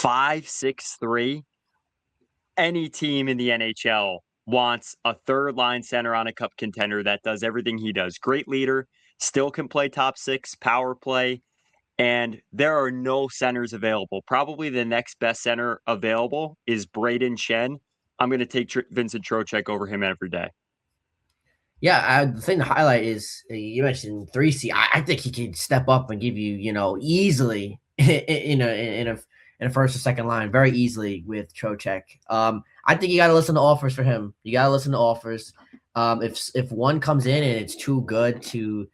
5'6'3". Any team in the NHL wants a third line center on a cup contender that does everything he does. Great leader, still can play top six, power play, and there are no centers available. Probably the next best center available is Braden Shen. I'm going to take Vincent Trocheck over him every day. Yeah, the thing to highlight is you mentioned 3C. I think he could step up and give you, easily in a first or second line very easily with Trocheck. I think you got to listen to offers for him. You got to listen to offers. If one comes in and it's too good to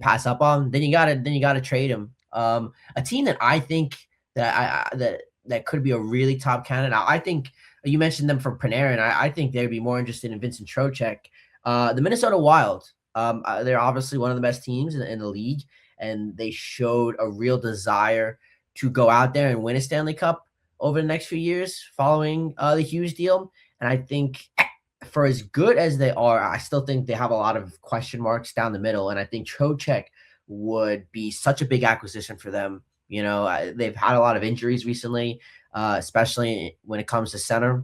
pass up on, then you gotta trade him. A team that I think that could be a really top candidate. I think you mentioned them from Panarin. I think they'd be more interested in Vincent Trocheck. The Minnesota Wild, they're obviously one of the best teams in the league, and they showed a real desire to go out there and win a Stanley Cup over the next few years following the Hughes deal. And I think for as good as they are, I still think they have a lot of question marks down the middle. And I think Trocheck would be such a big acquisition for them. They've had a lot of injuries recently, especially when it comes to center.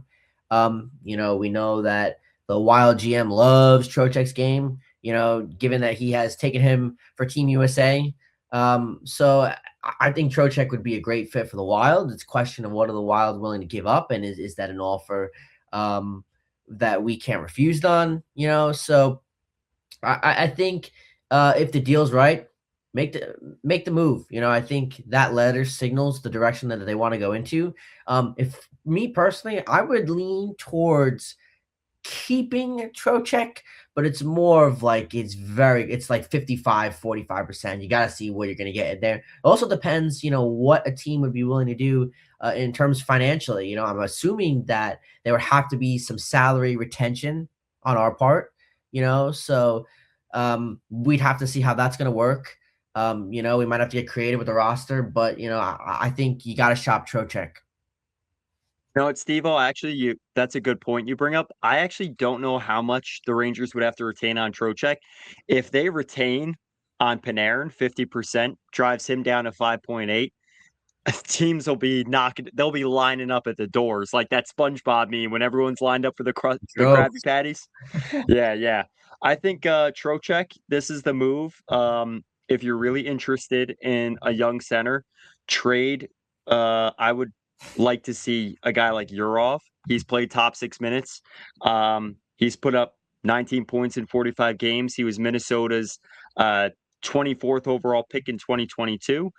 We know that the Wild GM loves Trocheck's game, given that he has taken him for Team USA. So I think Trocheck would be a great fit for the Wild. It's a question of what are the Wild willing to give up, and is that an offer that we can't refuse on? So I think if the deal's right, make the move. I think that letter signals the direction that they want to go into. If me personally, I would lean towards keeping Trocheck, but it's more of like it's like 55-45%. You got to see what you're going to get in there. It also depends, what a team would be willing to do in terms financially. I'm assuming that there would have to be some salary retention on our part, so we'd have to see how that's going to work. We might have to get creative with the roster, but I think you got to shop Trocheck. No, it's Steve-O, actually, that's a good point you bring up. I actually don't know how much the Rangers would have to retain on Trocheck. If they retain on Panarin, 50% drives him down to 5.8. Teams they'll be lining up at the doors like that SpongeBob meme when everyone's lined up for the Krabby Patties. Yeah. I think Trocheck, this is the move. If you're really interested in a young center, trade. I would like to see a guy like Urov. He's played top 6 minutes. He's put up 19 points in 45 games. He was Minnesota's 24th overall pick in 2022.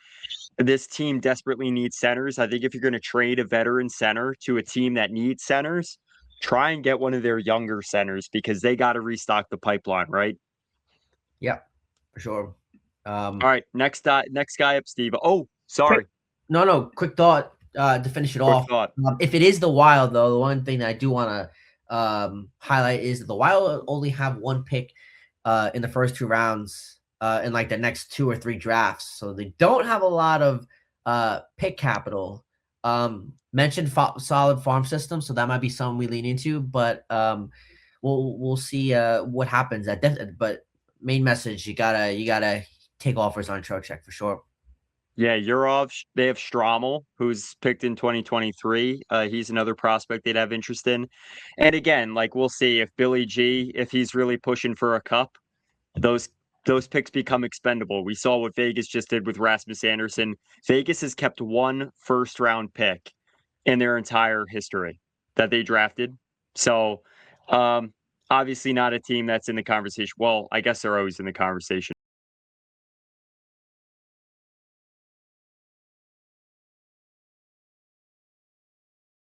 This team desperately needs centers. I think if you're going to trade a veteran center to a team that needs centers, try and get one of their younger centers because they got to restock the pipeline, right? Yeah, for sure. All right, next guy up, Steve. Oh, sorry. Quick thought to finish it off. If it is the Wild, though, the one thing that I do want to highlight is that the Wild only have one pick in the first 2 rounds in like the next 2 or 3 drafts, so they don't have a lot of pick capital. Mentioned solid farm system, so that might be something we lean into, but we'll see what happens. But main message, you gotta take offers on Trocheck for sure. Yeah, Urov, they have Strommel, who's picked in 2023. He's another prospect they'd have interest in. And again, like we'll see if Billy G, if he's really pushing for a cup, those picks become expendable. We saw what Vegas just did with Rasmus Anderson. Vegas has kept 1 first-round pick in their entire history that they drafted. So obviously not a team that's in the conversation. Well, I guess they're always in the conversation.